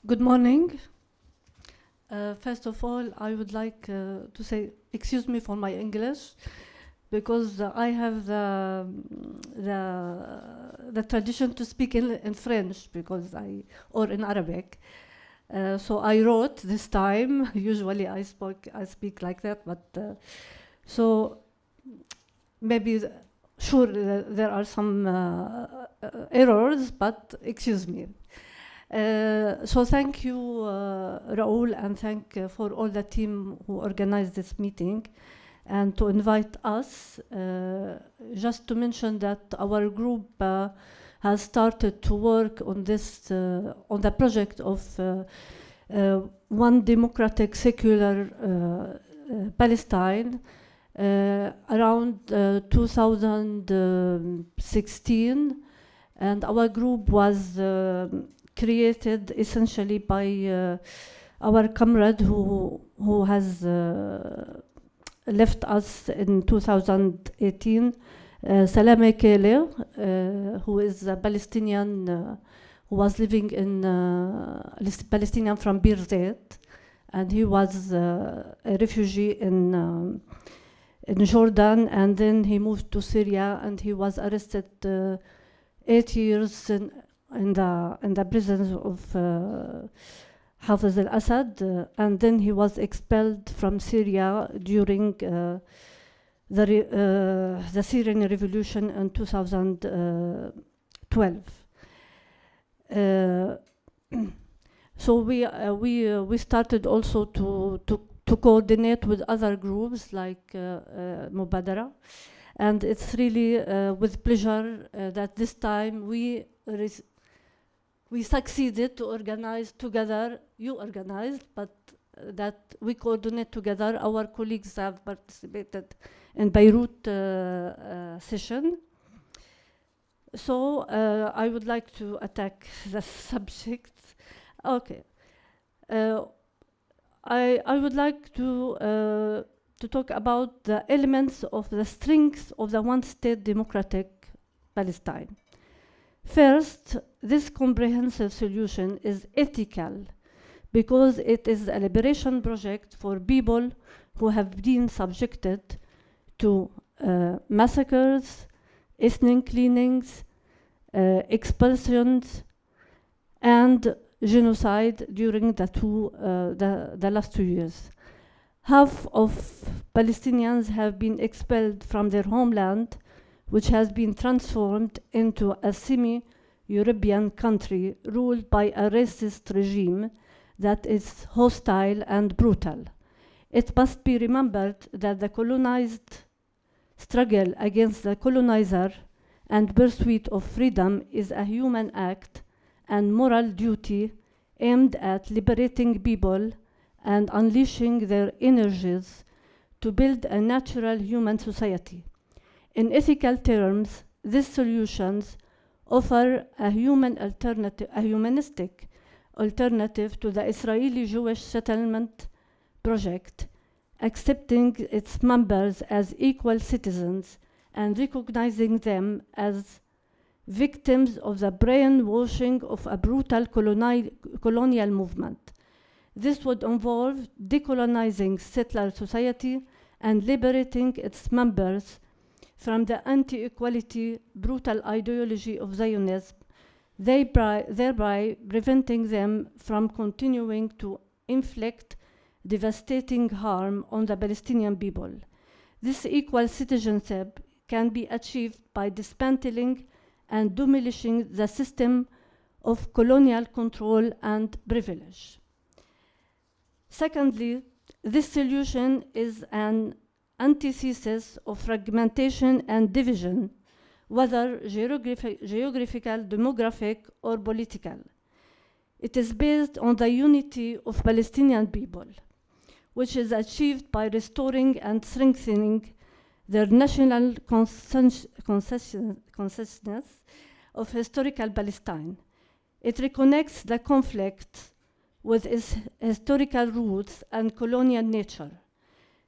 Good morning. First of all, I would like to say, excuse me for my English, because I have the tradition to speak in French, or in Arabic. So I wrote this time. Usually I speak like that, but so maybe sure there are some errors, but excuse me. So thank you, Raoul, and thank for all the team who organized this meeting and to invite us. Just to mention that our group has started to work on this, on the project of one democratic, secular Palestine around 2016, and our group was created essentially by our comrade who has left us in 2018, Salame Kele, who is a Palestinian who was living in Palestinian from Bir Zayt, and he was a refugee in Jordan, and then he moved to Syria, and he was arrested 8 years in the prison of Hafiz al-Assad, and then he was expelled from Syria during the Syrian revolution in 2012. So we started also to coordinate with other groups like Mubadara, and it's really with pleasure that this time we succeeded to organize together. You organized, but that we coordinate together. Our colleagues have participated in Beirut session. So I would like to attack the subject. Okay. I would like to talk about the elements of the strengths of the one-state democratic Palestine. First, this comprehensive solution is ethical because it is a liberation project for people who have been subjected to massacres, ethnic cleanings, expulsions, and genocide during the last 2 years. Half of Palestinians have been expelled from their homeland, which has been transformed into a semi-European country ruled by a racist regime that is hostile and brutal. It must be remembered that the colonized struggle against the colonizer and pursuit of freedom is a human act and moral duty aimed at liberating people and unleashing their energies to build a natural human society. In ethical terms, these solutions offer a humanistic alternative to the Israeli Jewish settlement project, accepting its members as equal citizens and recognizing them as victims of the brainwashing of a brutal colonial movement. This would involve decolonizing settler society and liberating its members from the anti-equality, brutal ideology of Zionism, thereby preventing them from continuing to inflict devastating harm on the Palestinian people. This equal citizenship can be achieved by dismantling and demolishing the system of colonial control and privilege. Secondly, this solution is an antithesis of fragmentation and division, whether geographical, demographic, or political. It is based on the unity of Palestinian people, which is achieved by restoring and strengthening their national consciousness of historical Palestine. It reconnects the conflict with its historical roots and colonial nature,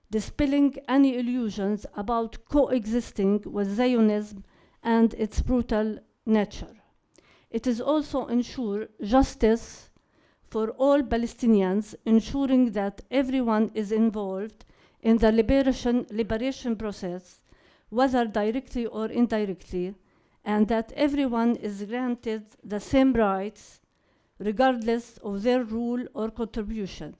dispelling any illusions about coexisting with Zionism and its brutal nature. It is also ensure justice for all Palestinians, ensuring that everyone is involved in the liberation process, whether directly or indirectly, and that everyone is granted the same rights regardless of their rule or contribution.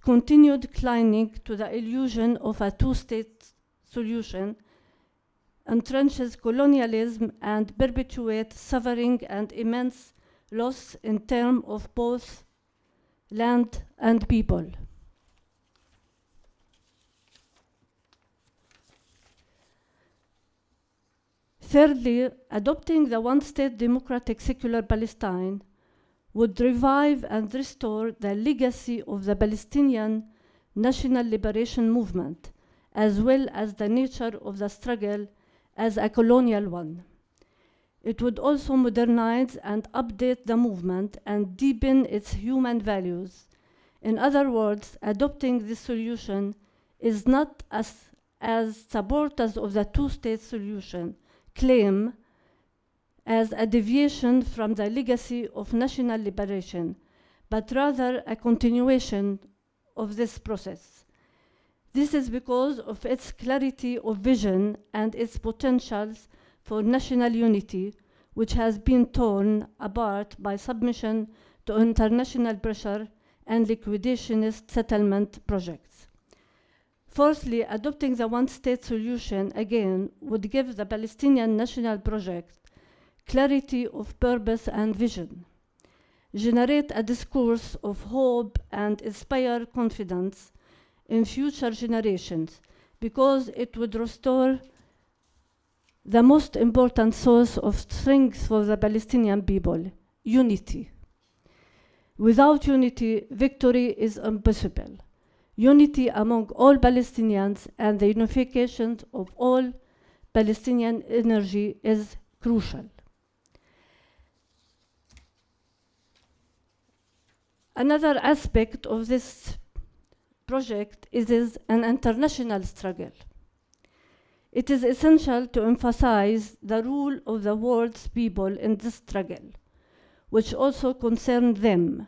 Continued clinging to the illusion of a two-state solution entrenches colonialism and perpetuates suffering and immense loss in terms of both land and people. Thirdly, adopting the one-state democratic secular Palestine would revive and restore the legacy of the Palestinian national liberation movement, as well as the nature of the struggle as a colonial one. It would also modernize and update the movement and deepen its human values. In other words, adopting this solution is not as supporters of the two-state solution claim as a deviation from the legacy of national liberation, but rather a continuation of this process. This is because of its clarity of vision and its potentials for national unity, which has been torn apart by submission to international pressure and liquidationist settlement projects. Fourthly, adopting the one-state solution again would give the Palestinian national project clarity of purpose and vision, generate a discourse of hope and inspire confidence in future generations, because it would restore the most important source of strength for the Palestinian people, unity. Without unity, victory is impossible. Unity among all Palestinians and the unification of all Palestinian energy is crucial. Another aspect of this project is an international struggle. It is essential to emphasize the role of the world's people in this struggle, which also concerned them,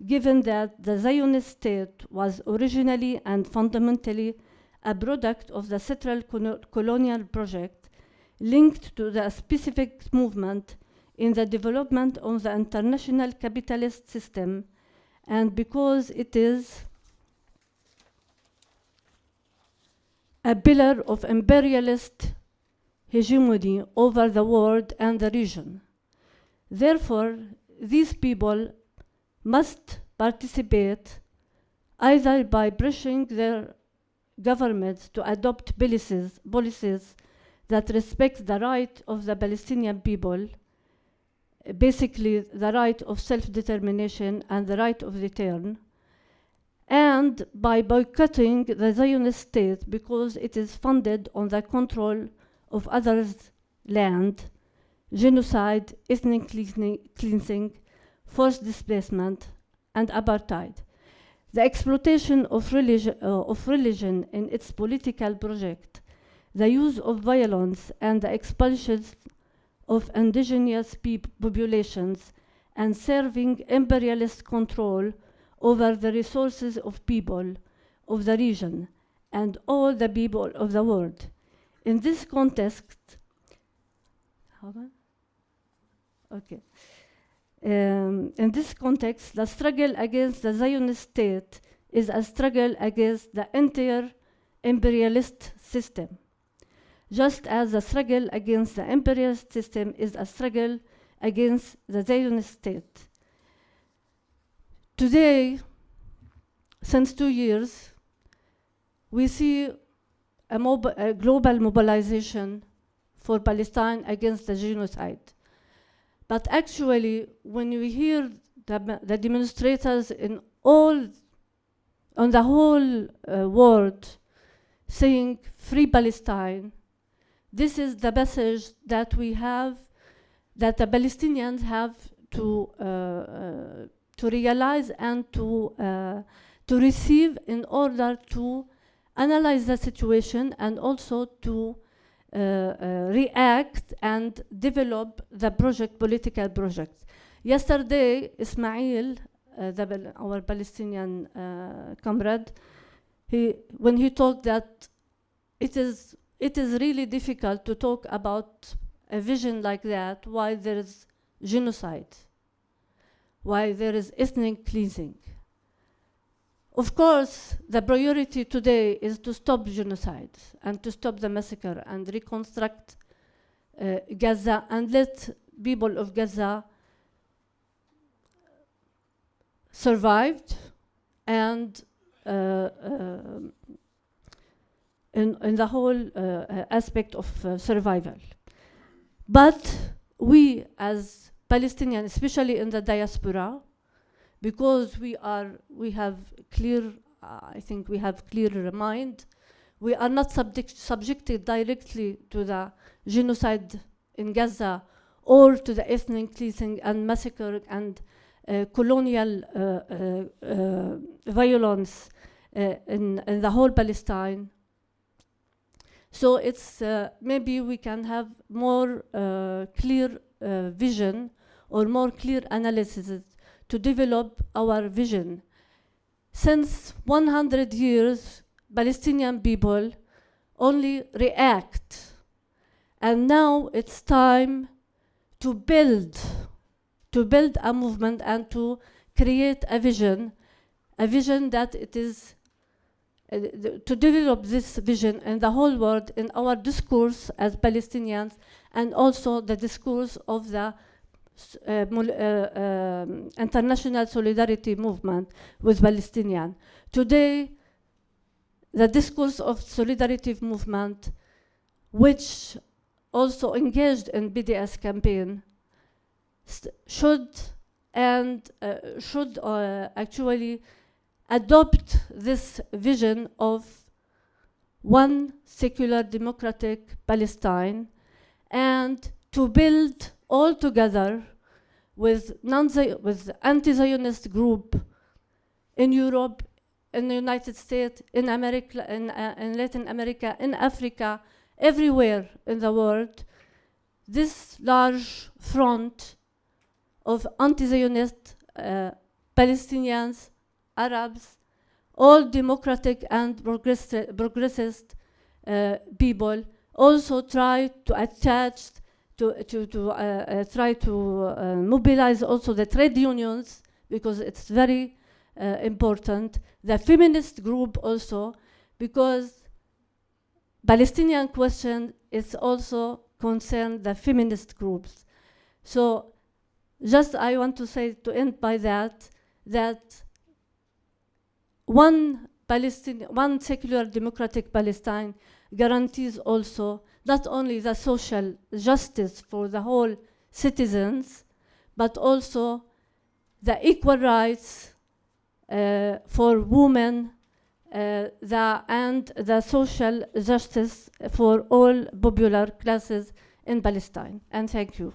given that the Zionist state was originally and fundamentally a product of the central colonial project linked to the specific movement in the development of the international capitalist system, and because it is a pillar of imperialist hegemony over the world and the region. Therefore, these people must participate either by pressuring their governments to adopt policies that respect the right of the Palestinian people, basically the right of self-determination and the right of return, and by boycotting the Zionist state because it is funded on the control of others' land, genocide, ethnic cleansing, forced displacement, and apartheid. The exploitation of religion in its political project, the use of violence and the expulsion of indigenous populations, and serving imperialist control over the resources of people of the region and all the people of the world. In this context, in this context, the struggle against the Zionist state is a struggle against the entire imperialist system, just as the struggle against the imperialist system is a struggle against the Zionist state. Today, since 2 years, we see a global mobilization for Palestine against the genocide. But actually, when we hear the demonstrators on the whole world saying free Palestine, this is the message that we have, that the Palestinians have to realize and to receive in order to analyze the situation and also to react and develop the political project. Yesterday, Ismail our Palestinian comrade, when he talked that it is really difficult to talk about a vision like that while there is genocide, while there is ethnic cleansing. Of course, the priority today is to stop genocide and to stop the massacre and reconstruct Gaza and let people of Gaza survived and in the whole aspect of survival. But we as Palestinians, especially in the diaspora, because we have clear, I think we have clear mind, we are not subjected directly to the genocide in Gaza or to the ethnic cleansing and massacre and colonial violence in the whole Palestine. So it's maybe we can have more clear vision or more clear analysis to develop our vision. Since 100 years, Palestinian people only react. And now it's time to build a movement and to create a vision that it is to develop this vision in the whole world, in our discourse as Palestinians, and also the discourse of the international solidarity movement with Palestinians. Today, the discourse of solidarity movement, which also engaged in BDS campaign, should actually adopt this vision of one secular democratic Palestine and to build all together with anti-Zionist group in Europe, in the United States, in America, in Latin America, in Africa, everywhere in the world, this large front of anti-Zionist Palestinians, Arabs, all democratic and progressist people also try to attach, try to mobilize also the trade unions, because it's very important. The feminist group also, because Palestinian question is also concerned the feminist groups. So just I want to say, to end by that one secular democratic Palestine guarantees also not only the social justice for the whole citizens, but also the equal rights for women, and the social justice for all popular classes in Palestine. And thank you.